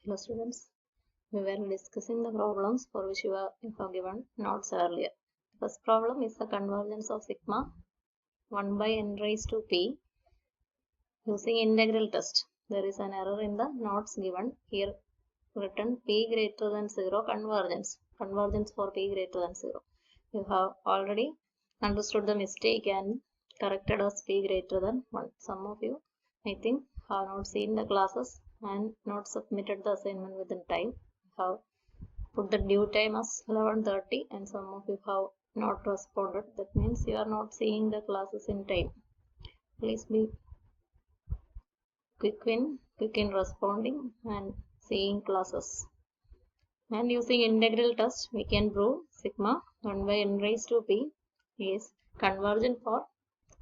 Hello students, we were discussing the problems for which you have given notes earlier. The first problem is the convergence of sigma 1 by n raised to p using integral test. There is an error in the notes given here, written p greater than 0 convergence for p greater than 0. You have already understood the mistake and corrected as p greater than 1. Some of you, I think, have not seen the classes and not submitted the assignment within time. Have put the due time as 11:30 and some of you have not responded. That means you are not seeing the classes in time. Please be quick in responding and seeing classes. And using integral test, we can prove sigma 1 by n raised to p is convergent for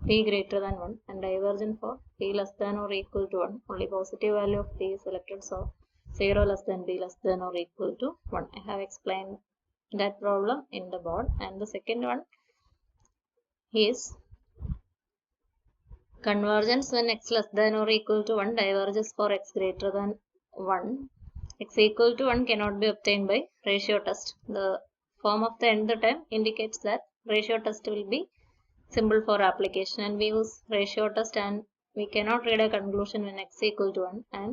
p greater than 1 and divergent for p less than or equal to 1. Only positive value of p is selected, so 0 less than p less than or equal to 1. I have explained that problem in the board. And the second one is convergence when x less than or equal to 1 diverges for x greater than 1. X equal to 1 cannot be obtained by ratio test. The form of the nth term indicates that ratio test will be simple for application, and we use ratio test and we cannot read a conclusion when x equal to 1, and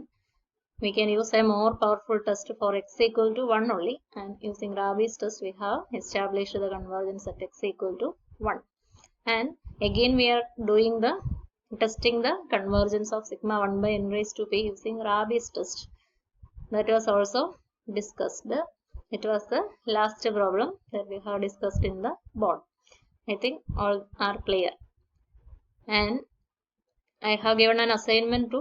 we can use a more powerful test for x equal to 1 only, and using Rabi's test we have established the convergence at x equal to 1. And again we are doing the testing the convergence of sigma 1 by n raised to p using Rabi's test. That was also discussed. It was the last problem that we have discussed in the board. I think all are clear. And I have given an assignment to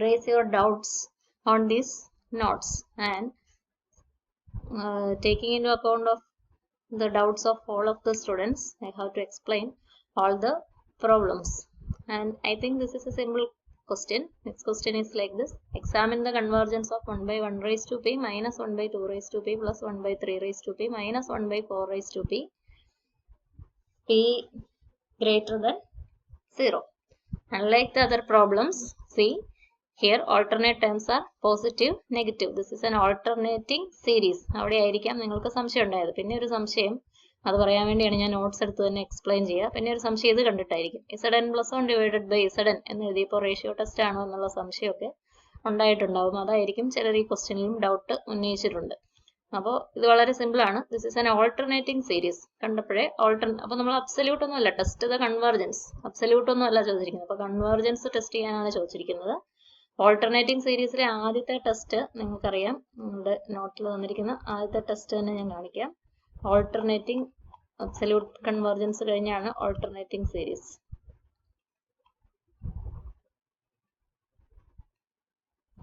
raise your doubts on these notes, and taking into account of the doubts of all of the students, I have to explain all the problems. And I think this is a simple question. Next question is like this: examine the convergence of 1 by 1 raised to p minus 1 by 2 raised to p plus 1 by 3 raised to p minus 1 by 4 raised to p greater than 0. Unlike the other problems, see here alternate terms are positive, negative. This is an alternating series. അവിടെ ആയിരിക്കാം നിങ്ങൾക്ക് സംശയം ഉണ്ടായത്. പിന്നെ ഒരു സംശയം, അത് പറയാൻ വേണ്ടിയാണ് ഞാൻ നോട്ട്സ് എടുത്ത് തന്നെ എക്സ്പ്ലെയിൻ ചെയ്യുക. പിന്നെ ഒരു സംശയം ഇത് കണ്ടിട്ടായിരിക്കും, Zn plus 1 divided by Zn എന്ന് എഴുതിയപ്പോൾ റേഷ്യോ ടെസ്റ്റ് ആണോ എന്നുള്ള സംശയമൊക്കെ ഉണ്ടായിട്ടുണ്ടാവും. അതായിരിക്കും ചിലർ ഈ ക്വസ്റ്റ്യനിലും ഡൗട്ട് ഉന്നയിച്ചിട്ടുണ്ട്. അപ്പോൾ ഇത് വളരെ സിമ്പിൾ ആണ്. This is an alternating series. കണ്ടപ്പോഴേ അപ്പോൾ നമ്മൾ അബ്സല്യൂട്ട് ഒന്നും അല്ല, ടെസ്റ്റ് ദ കൺവേർജൻസ്. അബ്സല്യൂട്ട് ഒന്നും അല്ല ചോദിച്ചിരിക്കുന്നത്. അപ്പോൾ കൺവേർജൻസ് ടെസ്റ്റ് ചെയ്യാനാണ് ചോദിച്ചിരിക്കുന്നത്. ഓൾട്ടർനേറ്റിംഗ് സീരീസിലെ ആദ്യത്തെ ടെസ്റ്റ് നിങ്ങൾക്കറിയാം, നമ്മുടെ നോട്ടിൽ തന്നിരിക്കുന്ന ആദ്യത്തെ ടെസ്റ്റ് തന്നെ ഞാൻ കാണിക്കാം. ഓൾട്ടർനേറ്റിംഗ് അബ്സല്യൂട്ട് കൺവേർജൻസ് കഴിഞ്ഞാണ് ഓൾട്ടർനേറ്റിംഗ് സീരീസ്.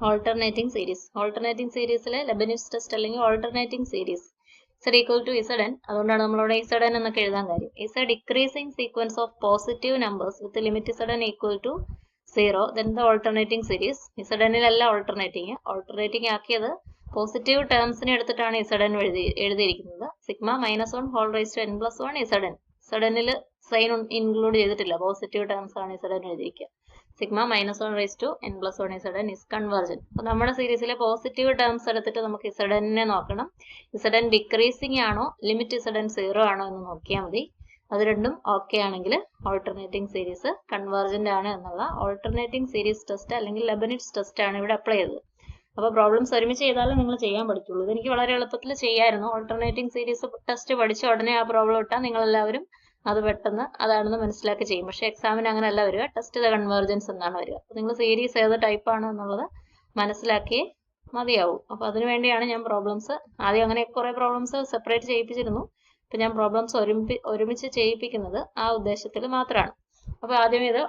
ഓൾട്ടർനേറ്റിംഗ് സീരീസിലെ ലെബനിസ് ടെസ്റ്റ് അല്ലെങ്കിൽ alternating series Z equal to Zn. അതുകൊണ്ടാണ് നമ്മളവിടെ Zn എന്നൊക്കെ എഴുതാൻ കാര്യം. is a decreasing sequence of positive numbers with the limit Zn equal to 0. then the alternating series. Znലല്ല alternating ആക്കിയത് പോസിറ്റീവ് ടേംസിനെ എടുത്തിട്ടാണ് Zn എഴുതിയിരിക്കുന്നത്. Sigma minus 1 whole raise to n plus 1 Zn. Znൽ സൈൻ ഇൻക്ലൂഡ് ചെയ്തിട്ടില്ല, പോസിറ്റീവ് ടേംസ് ആണ് Zn എഴുതിയിരിക്കുക. Sigma minus 1 raise to n plus 1 Zn is convergent. അപ്പോൾ നമ്മുടെ സീരീസിലെ പോസിറ്റീവ് ടേംസ് എടുത്തിട്ട് നമുക്ക് Znനെ നോക്കണം. Zn ഡിക്രീസിങ് ആണോ ലിമിറ്റ് Zn 0 ആണോ എന്ന് നോക്കിയാൽ മതി. അത് രണ്ടും ഓക്കെ ആണെങ്കിൽ ഓൾട്ടർനേറ്റിംഗ് സീരീസ് കൺവേർജന്റ് ആണ് എന്നുള്ള ഓൾട്ടർനേറ്റിംഗ് സീരീസ് ടെസ്റ്റ് അല്ലെങ്കിൽ ലെബനിറ്റ്സ് ടെസ്റ്റ് ആണ് ഇവിടെ അപ്ലൈ ചെയ്തത്. അപ്പോൾ പ്രോബ്ലംസ് ഒരുമിച്ച് ചെയ്താലും നിങ്ങൾ ചെയ്യാൻ പഠിക്കുള്ളൂ. ഇതെനിക്ക് വളരെ എളുപ്പത്തിൽ ചെയ്യായിരുന്നു. ഓൾട്ടർനേറ്റിംഗ് സീരീസ് ടെസ്റ്റ് പഠിച്ച ഉടനെ ആ പ്രോബ്ലം ഇട്ടാൽ നിങ്ങളെല്ലാവരും അത് പെട്ടെന്ന് അതാണെന്ന് മനസ്സിലാക്കി ചെയ്യും. പക്ഷേ എക്സാമിന് അങ്ങനെയല്ല വരിക, ടെസ്റ്റ് ദ കൺവേർജൻസ് എന്നാണ് വരിക. അപ്പോൾ നിങ്ങൾ സീരീസ് ഏത് ടൈപ്പാണ് എന്നുള്ളത് മനസ്സിലാക്കിയേ മതിയാവും. അപ്പോൾ അതിനു വേണ്ടിയാണ് ഞാൻ പ്രോബ്ലംസ് ആദ്യം അങ്ങനെ കുറേ പ്രോബ്ലംസ് സെപ്പറേറ്റ് ചെയ്യിപ്പിച്ചിരുന്നു. ഇപ്പം ഞാൻ പ്രോബ്ലംസ് ഒരുമിച്ച് ചെയ്യിപ്പിക്കുന്നത് ആ ഉദ്ദേശത്തിൽ മാത്രമാണ്. അപ്പോൾ ആദ്യം ഇത്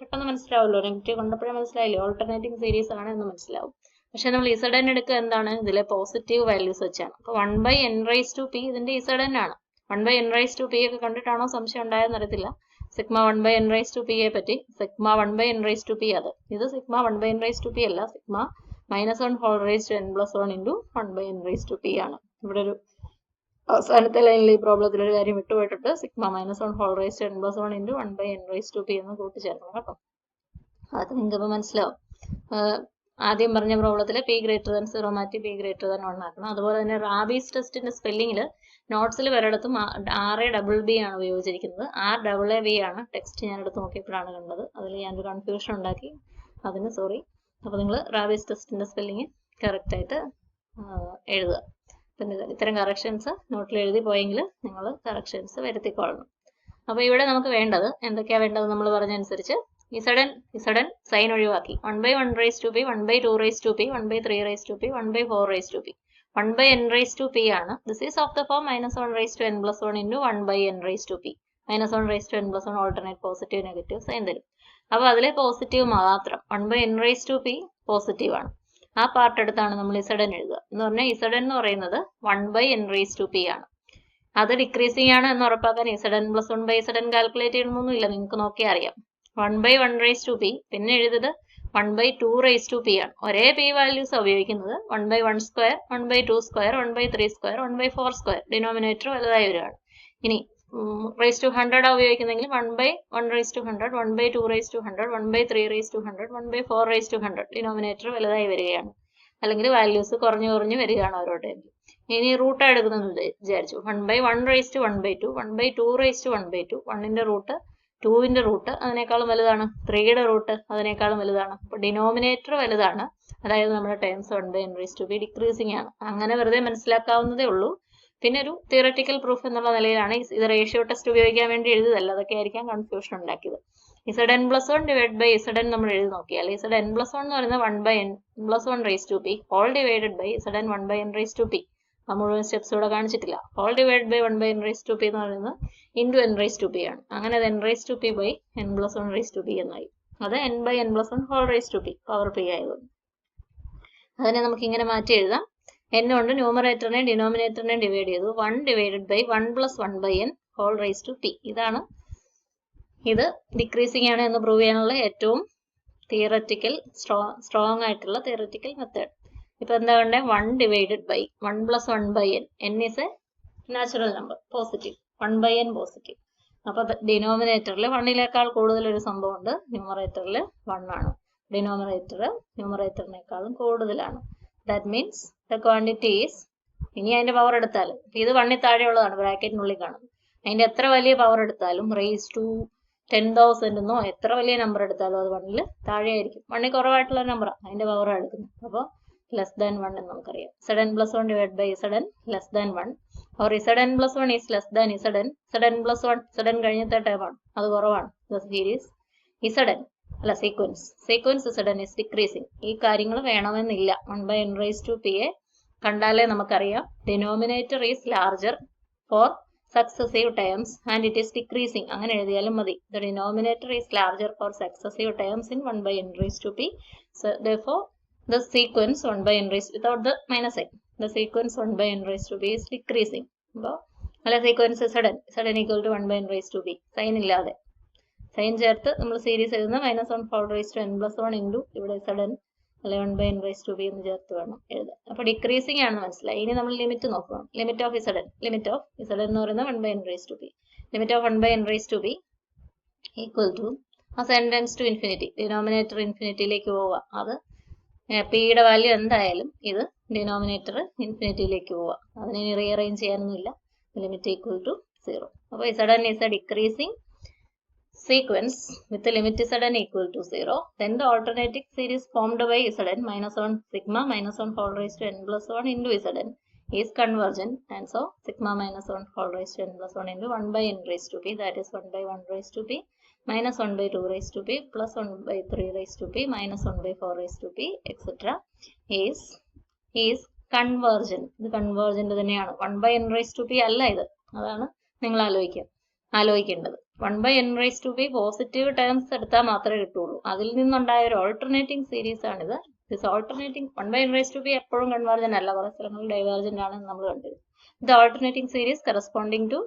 പെട്ടെന്ന് മനസ്സിലാവുമല്ലോ, നെഗറ്റീവ് കണ്ടപ്പോഴേ മനസ്സിലായില്ലേ ഓൾട്ടർനേറ്റിംഗ് സീരീസ് ആണ് എന്ന് മനസ്സിലാവും. പക്ഷെ നമ്മൾ Zn എടുക്കുക എന്താണ്, ഇതിലെ പോസിറ്റീവ് വാല്യൂസ് വെച്ചാണ്. അപ്പോൾ 1 by n raised to p ഇതിന്റെ Zn ആണ്. 1 by n raised to p ഒക്കെ കണ്ടിട്ടാണോ സംശയം ഉണ്ടായെന്ന് അറിയത്തില്ല. Sigma 1 by n raised to p യെ പറ്റി sigma 1 by n raised to p ഇത് sigma 1 by n raised to p അല്ല, sigma minus 1 whole raise to n plus 1 into 1 by n raised to p ആണ്. ഇവിടെ ഒരു അവസാനത്തെ ലൈനിൽ ഈ പ്രോബ്ലത്തിൽ ഒരു കാര്യം വിട്ടുപോയിട്ടുണ്ട്. Sigma minus 1 whole raise to n plus 1 into 1 by n raised to p എന്ന് കൂട്ടിച്ചേർക്കണം കേട്ടോ. അത് നിങ്ങൾക്ക് ഇപ്പോൾ മനസ്സിലാവും. ആദ്യം പറഞ്ഞ പ്രോബ്ലത്തിൽ പി ഗ്രേറ്റർ ദാൻ 0 മാറ്റി പി ഗ്രേറ്റർ ദാൻ 1 ആക്കണം. അതുപോലെ തന്നെ റാബീസ് ടെസ്റ്റിന്റെ സ്പെല്ലിങ്ങിൽ നോട്ട്സിൽ വരെടത്തും RABB ആണ് ഉപയോഗിച്ചിരിക്കുന്നത്. RAAB ആണ് ടെക്സ്റ്റ് ഞാൻ എടുത്ത് നോക്കിയപ്പോഴാണ് കണ്ടത്. അതിൽ ഞാനൊരു കൺഫ്യൂഷൻ ഉണ്ടാക്കി, അതിന് സോറി. അപ്പോൾ നിങ്ങൾ റാബീസ് ടെസ്റ്റിന്റെ സ്പെല്ലിങ് കറക്റ്റ് ആയിട്ട് എഴുതുക. പിന്നെ ഇത്തരം കറക്ഷൻസ് നോട്ടിൽ എഴുതി പോയെങ്കിൽ നിങ്ങൾ കറക്ഷൻസ് വരുത്തിക്കൊള്ളണം. അപ്പോൾ ഇവിടെ നമുക്ക് വേണ്ടത് എന്തൊക്കെയാണ് വേണ്ടത് നമ്മൾ പറഞ്ഞനുസരിച്ച് ഇസഡൻ സൈൻ ഒഴിവാക്കി 1/1 raised to p 1/2 raised to p 1/3 raised to p 1/4 raised to p 1/n raised to p ആണ്. This is of the form -1 raised to n plus 1 into 1/n raised to p. -1 raised to n plus 1 alternate positive negative sign തരും. അപ്പോൾ അതിലെ positive മാത്രം 1/n raised to p positive ആണ്. ആ part എടുത്താണ് നമ്മൾ ഇസഡൻ എഴുതുക. എന്ന് പറഞ്ഞാൽ ഇസഡൻ എന്ന് പറയുന്നത് 1/n raised to p ആണ്. അത് ഡിക്രീസിങ് ആണ് എന്ന് ഉറപ്പാക്കാൻ ഇസഡൻ പ്ലസ് 1/z കാൽക്കുലേറ്റ് ചെയ്യണമെന്നൊന്നുമില്ല, നിങ്ങൾക്ക് നോക്കിയാൽ അറിയാം. 1/1 raised to p, പിന്നെ എഴുതുന്നത് 1/2 raised to p ആണ്. ഒരേ p വാല്യൂസ് ഉപയോഗിക്കുന്നത് 1/1 square, 1/2 square, 1/3 square, 1/4 square. Denominator വലുതായി വരികയാണ്. ഇനി raised to 100 ഉപയോഗിക്കുന്നെങ്കിൽ 1/1 raised to 100, 1/2 raised to 100, 1/3 raised to 100, 1/4 raised to 100. Denominator വലുതായി വരികയാണ്. അല്ലെങ്കിൽ വാല്യൂസ് കുറഞ്ഞു വരികയാണ് ഓരോ ടൈമിൽ. ഇനി റൂട്ട് എടുക്കുന്നത് വിചാരിച്ചു 1/1 raised to 1/2, 1/2 raised to 1/2, 1ന്റെ root 2ന്റെ root അതിനേക്കാളും വലുതാണ്, 3യുടെ റൂട്ട് അതിനേക്കാളും വലുതാണ്. അപ്പോൾ ഡിനോമിനേറ്റർ വലുതാണ്, അതായത് നമ്മുടെ terms 1/n raised to p decreasing ആണ്. അങ്ങനെ വെറുതെ മനസ്സിലാക്കാവുന്നതേ ഉള്ളൂ. പിന്നെ ഒരു തിയററ്റിക്കൽ പ്രൂഫ് എന്നുള്ള നിലയിലാണ് ഇത് റേഷ്യോ ടെസ്റ്റ് ഉപയോഗിക്കാൻ വേണ്ടി എഴുതിയതല്ല. അതൊക്കെ ആയിരിക്കാം കൺഫ്യൂഷൻ ഉണ്ടാക്കിയത്. Zn plus 1 divided by Zn നമ്മൾ എഴുതി നോക്കിയാൽ Zn plus 1 എന്ന് പറയുന്നത് 1/n plus 1 raised to p all divided by Zn 1/n raised to p. ആ മുഴുവൻ സ്റ്റെപ്സ് ഇവിടെ കാണിച്ചിട്ടില്ല. all divided by 1/n raised to p എന്ന് പറയുന്നത് into n raised to p ആണ്. അങ്ങനെ അത് n raised to p by n plus 1 raised to p എന്നായി. അത് n/n plus 1 whole raised to p power p ആയതുകൊണ്ട് അതിനെ നമുക്ക് ഇങ്ങനെ മാറ്റി എഴുതാം. n കൊണ്ട് ന്യൂമറേറ്ററിനെ ഡിനോമിനേറ്ററിനെ ഡിവൈഡ് ചെയ്തു. 1 divided by 1 plus 1/n whole raised to p. ഇതാണ് ഇത് ഡിക്രീസിങ് ആണ് എന്ന് പ്രൂവ് ചെയ്യാനുള്ള ഏറ്റവും തിയററ്റിക്കൽ സ്ട്രോങ് ആയിട്ടുള്ള തിയററ്റിക്കൽ മെത്തേഡ്. ഇപ്പൊ എന്താ വേണ്ടേ? 1 divided by 1 plus 1/n. n is a natural number, positive. 1/n positive. അപ്പൊ ഡിനോമിനേറ്ററിൽ 1ലേക്കാൾ കൂടുതൽ ഒരു സംഭവം ഉണ്ട്, ന്യൂമറേറ്ററിൽ 1 ആണ്. ഡിനോമിനേറ്റർ ന്യൂമറേറ്ററിനേക്കാളും കൂടുതലാണ്. That means the quantity is, ഇനി അതിന്റെ പവർ എടുത്താൽ ഇത് 1ൽ താഴെയുള്ളതാണ്, ബ്രാക്കറ്റിനുള്ളിൽ കാണുന്നത്. അതിന്റെ എത്ര വലിയ പവർ എടുത്താലും റേസ് ടു 10,000 എന്നോ എത്ര വലിയ നമ്പർ എടുത്താലും അത് 1ൽ താഴെയായിരിക്കും. 1ൽ കുറവായിട്ടുള്ള നമ്പറാണ് അതിന്റെ പവർ എടുക്കുന്നത്. അപ്പോൾ ലെസ് ദാൻ 1 എന്ന് നമുക്കറിയാം. Zn plus 1 divided by Zn less than 1 or Zn plus 1 is less than Zn. Zn plus 1 Zn കഴിഞ്ഞത്തെ ടൈമാണ്, അത് കുറവാണ്. The series Zn അല്ല സീക്വൻസ് Zn is decreasing. ഈ കാര്യങ്ങൾ വേണമെന്നില്ല. 1/n raised to p കണ്ടാലേ നമുക്കറിയാം denominator is larger for successive terms and it is decreasing. അങ്ങനെ എഴുതിയാലും മതി. The denominator is larger for successive terms in 1/n raised to p. So therefore the sequence 1/n raised without the minus sign. The sequence 1/n raised to p is decreasing. അപ്പോൾ അല്ല sequence Zn equal to 1/n raised to p. Sign ഇല്ലാതെ sign ചേർത്ത് നമ്മൾ series എഴുതുന്ന -1 whole raised to n plus 1 into ഇവിടെ Zn അല്ലെ 1/n raised to p എന്ന് ചേർത്ത് വേണം എഴുതാൻ. അപ്പോൾ ഡിക്രീസിങ് ആണെന്ന് മനസ്സിലായി. ഇനി നമ്മൾ ലിമിറ്റ് നോക്കണം. ലിമിറ്റ് ഓഫ് Zn എന്ന് പറയുന്നത് 1/n raised to p. Limit of 1/n raised to p equal to as n tends to infinity. Denominator ഇൻഫിനിറ്റിയിലേക്ക് പോവുക. അത് പിയുടെ വാല്യൂ എന്തായാലും ഇത് ഡിനോമിനേറ്റർ ഇൻഫിനിറ്റിയിലേക്ക് പോവുക. അതിനെ റീഅറേഞ്ച് ചെയ്യാനൊന്നുമില്ല. Limit equal to 0. അപ്പോൾ Zn is a decreasing sequence with the limit Zn equal to 0. Then the alternating series formed by Zn -1 sigma -1 whole raised to n plus 1 into Zn is convergent, and so sigma -1 whole raised to n plus 1 into 1/n raised to p, that is 1/1 raised to p minus 1/2 raised to p plus 1/3 raised to p minus 1/4 raised to p etc. is convergent. ഇത് convergent തന്നെയാണ്. 1/n raised to p അല്ല ഇത്. അതാണ് നിങ്ങൾ ആലോചിക്കേണ്ടത്. 1/n raised to p positive terms എടുത്താൽ മാത്രമേ കിട്ടുള്ളൂ. അതിൽ നിന്നുണ്ടായ ഒരു ഓൾട്ടർനേറ്റിംഗ് സീരീസ് ആണിത്. This alternating 1/n raised to p എപ്പോഴും കൺവേർജന്റ് അല്ല, കുറെ സ്ഥലങ്ങളിൽ ഡൈവേർജന്റ് ആണെന്ന് നമ്മൾ കണ്ടത്. The alternating series corresponding to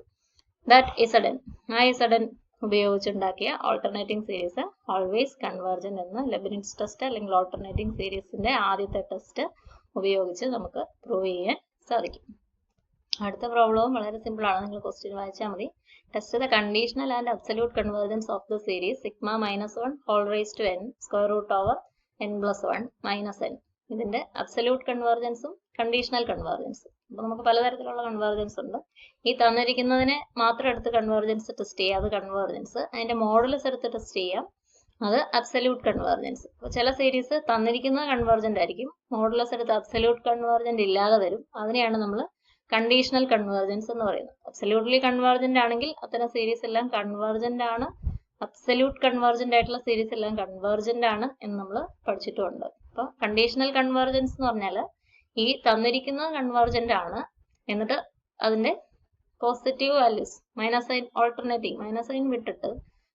that Zn. ആ Zn ഉപയോഗിച്ചുണ്ടാക്കിയ ഓൾട്ടർനേറ്റിംഗ് സീരീസ് ഓൾവേസ് കൺവേർജന്റ് എന്ന് ലെബനിറ്റ്സ് ടെസ്റ്റ് അല്ലെങ്കിൽ ഓൾട്ടർനേറ്റിംഗ് സീരീസിന്റെ ആദ്യത്തെ ടെസ്റ്റ് ഉപയോഗിച്ച് നമുക്ക് പ്രൂവ് ചെയ്യാൻ സാധിക്കും. അടുത്ത പ്രോബ്ലവും വളരെ സിമ്പിൾ ആണ്. നിങ്ങൾ ക്വസ്റ്റ്യൻ വായിച്ചാൽ മതി. Test the conditional and absolute convergence of the series sigma -1 whole raised to n square root over n+1 minus n. ഇതിന്റെ അബ്സല്യൂട്ട് കൺവേർജൻസും കണ്ടീഷണൽ കൺവേർജൻസും. അപ്പൊ നമുക്ക് പലതരത്തിലുള്ള കൺവേർജൻസ് ഉണ്ട്. ഈ തന്നിരിക്കുന്നതിനെ മാത്രം എടുത്ത് കൺവേർജൻസ് ടെസ്റ്റ് ചെയ്യുക, അത് കൺവേർജൻസ്. അതിന്റെ മോഡുലസ് എടുത്ത് ടെസ്റ്റ് ചെയ്യാം, അത് അബ്സല്യൂട്ട് കൺവേർജൻസ്. അപ്പോൾ ചില സീരീസ് തന്നിരിക്കുന്നത് കൺവേർജന്റ് ആയിരിക്കും, മോഡുലസ് എടുത്ത് അബ്സല്യൂട്ട് കൺവേർജന്റ് ഇല്ലാതെ വരും. അതിനെയാണ് നമ്മൾ കണ്ടീഷണൽ കൺവേർജൻസ് എന്ന് പറയുന്നത്. അബ്സല്യൂട്ട്ലി കൺവേർജന്റ് ആണെങ്കിൽ അത്തരം സീരീസ് എല്ലാം കൺവേർജന്റ് ആണ്, അബ്സല്യൂട്ട് കൺവേർജന്റ് ആയിട്ടുള്ള സീരീസ് എല്ലാം കൺവേർജന്റ് ആണ് എന്ന് നമ്മൾ പഠിച്ചിട്ടുണ്ട്. അപ്പോൾ കണ്ടീഷണൽ കൺവേർജൻസ് എന്ന് പറഞ്ഞാൽ ഈ തന്നിരിക്കുന്നത് കൺവേർജന്റ് ആണ്, എന്നിട്ട് അതിന്റെ positive values minus sign alternating minus sign വിട്ടിട്ട്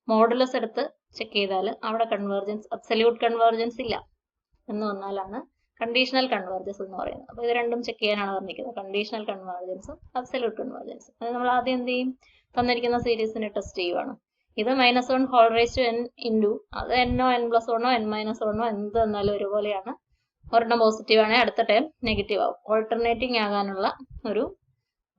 മോഡുലസ് എടുത്ത് ചെക്ക് ചെയ്താൽ അവിടെ കൺവേർജൻസ് അബ്സല്യൂട്ട് കൺവേർജൻസ് ഇല്ല എന്ന് വന്നാലാണ് കണ്ടീഷണൽ കൺവേർജൻസ് എന്ന് പറയുന്നത്. അപ്പോൾ ഇത് രണ്ടും ചെക്ക് ചെയ്യാനാണ് പറഞ്ഞിരിക്കുന്നത്, കണ്ടീഷണൽ കൺവേർജൻസും അബ്സല്യൂട്ട് കൺവേർജൻസും. അത് നമ്മൾ ആദ്യം എന്ത് ചെയ്യും, തന്നിരിക്കുന്ന സീരീസിനെ ടെസ്റ്റ് ചെയ്യുവാണ്. ഇത് -1 whole raise to n into അത് എന്നോ n+1 n-1 എന്ത് എന്നാലും ഒരുപോലെയാണ്. ഒരെണ്ണം പോസിറ്റീവ് ആണെങ്കിൽ അടുത്ത ടൈം നെഗറ്റീവ് ആവും. ഓൾട്ടർനേറ്റിംഗ് ആകാനുള്ള ഒരു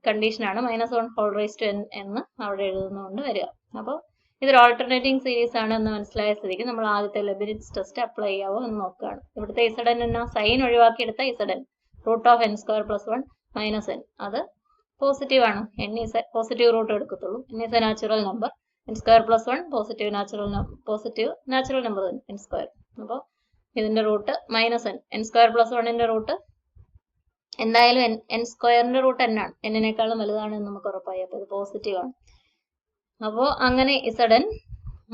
കണ്ടീഷനാണ് -1 ഹോൾ റേസ് ടു n എന്ന് അവിടെ എഴുതുന്നതുകൊണ്ട് വരിക. അപ്പോൾ ഇതൊരു ഓൾട്ടർനേറ്റിംഗ് സീരീസ് ആണ് എന്ന് മനസ്സിലായ സ്ഥിതിക്ക് നമ്മൾ ആദ്യത്തെ ലെബനിറ്റ്സ് ടെസ്റ്റ് അപ്ലൈ ചെയ്യാവോ എന്ന് നോക്കുകയാണ്. ഇവിടുത്തെ Zn എന്നാ സൈൻ ഒഴിവാക്കിയെടുത്ത Zn √(n²+1 - n) അത് പോസിറ്റീവ് ആണ്. n is a positive root എടുക്കത്തുള്ളൂ. n is a natural number, n²+1 positive natural number തന്നെ n². അപ്പോൾ ഇതിന്റെ റൂട്ട് -n, n²+1ന്റെ റൂട്ട് എന്തായാലും n²ന്റെ റൂട്ട് n ആണ്, n-നേക്കാളും വലുതാണ് എന്ന് നമുക്ക് ഉറപ്പായി. അപ്പോൾ ഇത് പോസിറ്റീവ് ആണ്. അപ്പോൾ അങ്ങനെ Zn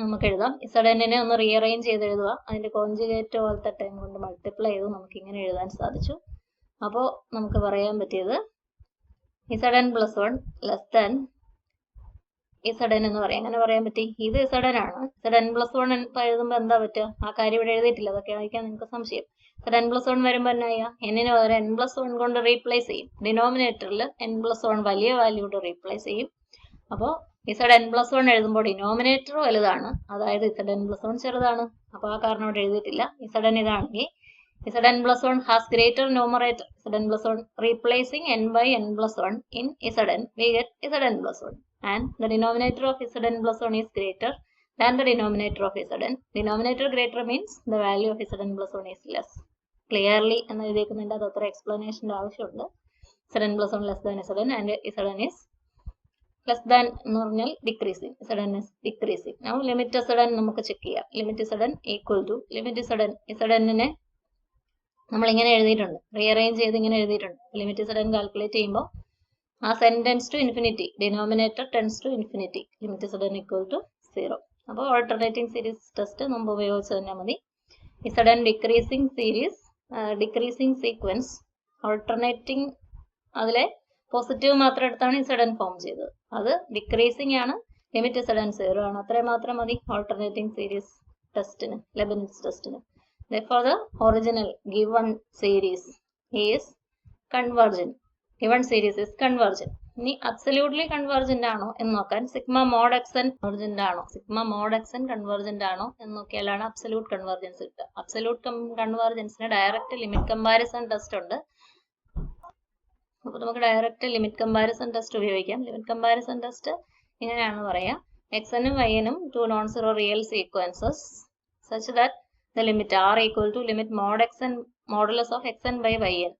നമുക്ക് എഴുതാം. Zn-നെ ഒന്ന് റീഅറേഞ്ച് ചെയ്ത് എഴുതുക. അതിന്റെ കോൺജുഗേറ്റ് പോലത്തെ ടൈം കൊണ്ട് മൾട്ടിപ്ലൈ ചെയ്ത് നമുക്ക് ഇങ്ങനെ എഴുതാൻ സാധിച്ചു. അപ്പോൾ നമുക്ക് പറയാൻ പറ്റിയത് Zn+1 ലെസ് ദാൻ Zn എന്ന് പറയാം. അങ്ങനെ പറയാൻ പറ്റി. ഇത് Zn ആണ്. Zn+1 എഴുതുമ്പോൾ എന്താ പറ്റുക, ആ കാര്യം ഇവിടെ എഴുതിയിട്ടില്ല, അതൊക്കെ ആയിരിക്കാം നിങ്ങൾക്ക് സംശയം. Zn+1 വരുമ്പോൾ എന്നായ n-ന് പകരം n+1 കൊണ്ട് റീപ്ലേസ് ചെയ്യും. ഡിനോമിനേറ്ററിൽ n+1 വലിയ വാല്യൂ കൊണ്ട് റീപ്ലേസ് ചെയ്യും. അപ്പോൾ Zn+1 എഴുതുമ്പോൾ ഡിനോമിനേറ്റർ വലുതാണ്, അതായത് Zn+1 ചെറുതാണ്. അപ്പോൾ ആ കാരണം ഇവിടെ എഴുതിയിട്ടില്ല. Zn ഇതാണെങ്കിൽ Zn+1 has greater numerator. Zn+1 replacing n/n+1 in Zn we get Zn+1 and the denominator of Zn+1 is greater than the denominator of Zn. Denominator greater means the value of Zn+1 is less. Clearly എന്ന് എഴുതിയിരിക്കുന്നുണ്ട്, അത് അത്ര എക്സ്പ്ലനേഷൻ്റെ ആവശ്യമുണ്ട്. Zn+1 less than Zn and Zn is less than എന്ന് പറഞ്ഞാൽ decreasing. Zn is decreasing. Now limit Zn നമുക്ക് check ചെയ്യാം. limit Zn equal to limit Zn-നെ നമ്മൾ ഇങ്ങനെ എഴുതിയിട്ടുണ്ട്, റീഅറേഞ്ച് ചെയ്ത് ഇങ്ങനെ എഴുതിയിട്ടുണ്ട്. limit Zn കാൽക്കുലേറ്റ് ചെയ്യുമ്പോൾ ആ n tends to infinity, denominator tends to infinity, limit Zn equal to 0. അപ്പോൾ ഓൾട്ടർനേറ്റിംഗ് സീരീസ് ടെസ്റ്റ് മുമ്പ് ഉപയോഗിച്ച് തന്നെ മതി. Zn decreasing series, decreasing sequence, alternating അതിലെ പോസിറ്റീവ് മാത്രം എടുത്താണ് Zn ഫോം ചെയ്തത്. അത് ഡിക്രീസിങ് ആണ്, ലിമിറ്റ് Zn 0 ആണ്. അത്രയും മാത്രം മതി ഓൾട്ടർനേറ്റിംഗ് സീരീസ് ടെസ്റ്റിന്, ലെബനിറ്റ്സ് ടെസ്റ്റിന്. Therefore the original given series is convergent. Given series is convergent. ഇനി അബ്സല്യൂട്ട്ലി കൺവേർജന്റ് ആണോ എന്ന് നോക്കാൻ സിഗ്മ മോഡ് xn കൺവേർജന്റ് ആണോ, സിഗ്മ മോഡ് xn കൺവേർജന്റ് ആണോ എന്ന് നോക്കിയാലാണ് അബ്സല്യൂട്ട് കൺവേർജൻസ് കിട്ടുക. അബ്സല്യൂട്ട് കൺവേർജൻസിന് ഡയറക്റ്റ് ലിമിറ്റ് കമ്പാരിസൺ ടെസ്റ്റ് ഉണ്ട്. അപ്പോൾ നമുക്ക് ഡയറക്റ്റ് ലിമിറ്റ് കമ്പാരിസൺ ടെസ്റ്റ് ഉപയോഗിക്കാം. ലിമിറ്റ് കമ്പാരിസൺ ടെസ്റ്റ് ഇങ്ങനെയാണെന്ന് പറയാം. xn ഉം y-നും 2 non zero real sequences such that the limit r equal to limit mod xn modulus of xn by yn,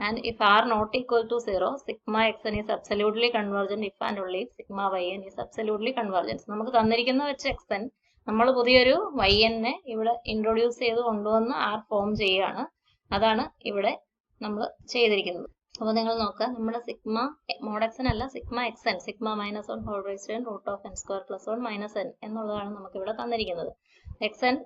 and if r not equal to 0, sigma xn is absolutely convergent if and only if sigma yn is absolutely convergent. നമുക്ക് തന്നിരിക്കുന്ന വെച്ച് xn നമ്മൾ പുതിയൊരു yn-നെ ഇവിടെ introduce ചെയ്ത് കൊണ്ടുവന്ന് r form ചെയ്യുകയാണ്. അതാണ് ഇവിടെ നമ്മൾ ചെയ്തിരിക്കുന്നത്. അപ്പോൾ നിങ്ങൾ നോക്കുക, നമ്മുടെ സിഗ്മ മോഡ് xn അല്ല, sigma xn, sigma -1 whole raise to n √(n²+1 - n) എന്നുള്ളതാണ് നമുക്ക് ഇവിടെ തന്നിരിക്കുന്നത്. xn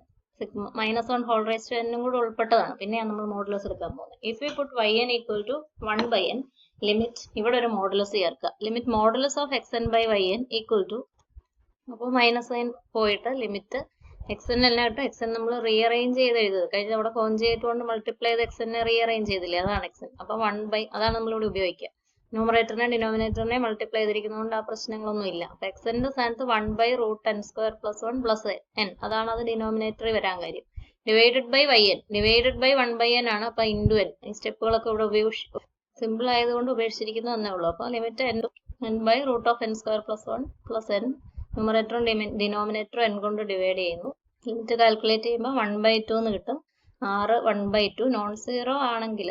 sigma -1 whole raise to n കൂടെ ഉൾപ്പെട്ടതാണ്. പിന്നെയാണ് നമ്മൾ മോഡുലസ് എടുക്കാൻ പോകുന്നത്. If we put yn equal to 1/n, limit ഇവിടെ ഒരു മോഡുലസ് ചേർക്കുക. Limit modulus of xn by yn equal to, അപ്പോൾ -n പോയിട്ട് ലിമിറ്റ് xn എല്ലാം കിട്ടും. xn നമ്മൾ റീഅറേഞ്ച് ചെയ്ത് എഴുതുന്നത്, കഴിഞ്ഞ അവിടെ കോൺജുഗേറ്റ് കൊണ്ട് മൾട്ടിപ്ലൈ ചെയ്ത് xn-നെ റീഅറേഞ്ച് ചെയ്തില്ലേ, അതാണ് xn. അപ്പോൾ 1/, അതാണ് നമ്മളിവിടെ ഉപയോഗിക്കുക. ന്യൂമറേറ്ററിനെ ഡിനോമിനേറ്ററിനെ മൾട്ടിപ്ലൈ ചെയ്തിരിക്കുന്നതുകൊണ്ട് ആ പ്രശ്നങ്ങളൊന്നും ഇല്ല. അപ്പോൾ xn-ന്റെ സ്ഥാനത്ത് 1/√(n²+1 + n) അതാണ് അത് ഡിനോമിനേറ്ററിൽ വരാൻ കാര്യം. Divided by yn, divided by 1/n ആണ്. അപ്പോൾ ഇൻറ്റു n, ഈ സ്റ്റെപ്പുകളൊക്കെ ഇവിടെ സിമ്പിൾ ആയതുകൊണ്ട് ഉപേക്ഷിച്ചിരിക്കുന്നു എന്നേ ഉള്ളൂ. അപ്പോൾ ലിമിറ്റ് n/√(n²+1 + n), ന്യൂമറേറ്ററും ഡിനോമിനേറ്ററും n കൊണ്ട് ഡിവൈഡ് ചെയ്യുന്നു. ലിമിറ്റ് കാൽക്കുലേറ്റ് ചെയ്യുമ്പോൾ 1/2 എന്ന് കിട്ടും. r 1/2 നോൺ സീറോ ആണെങ്കിൽ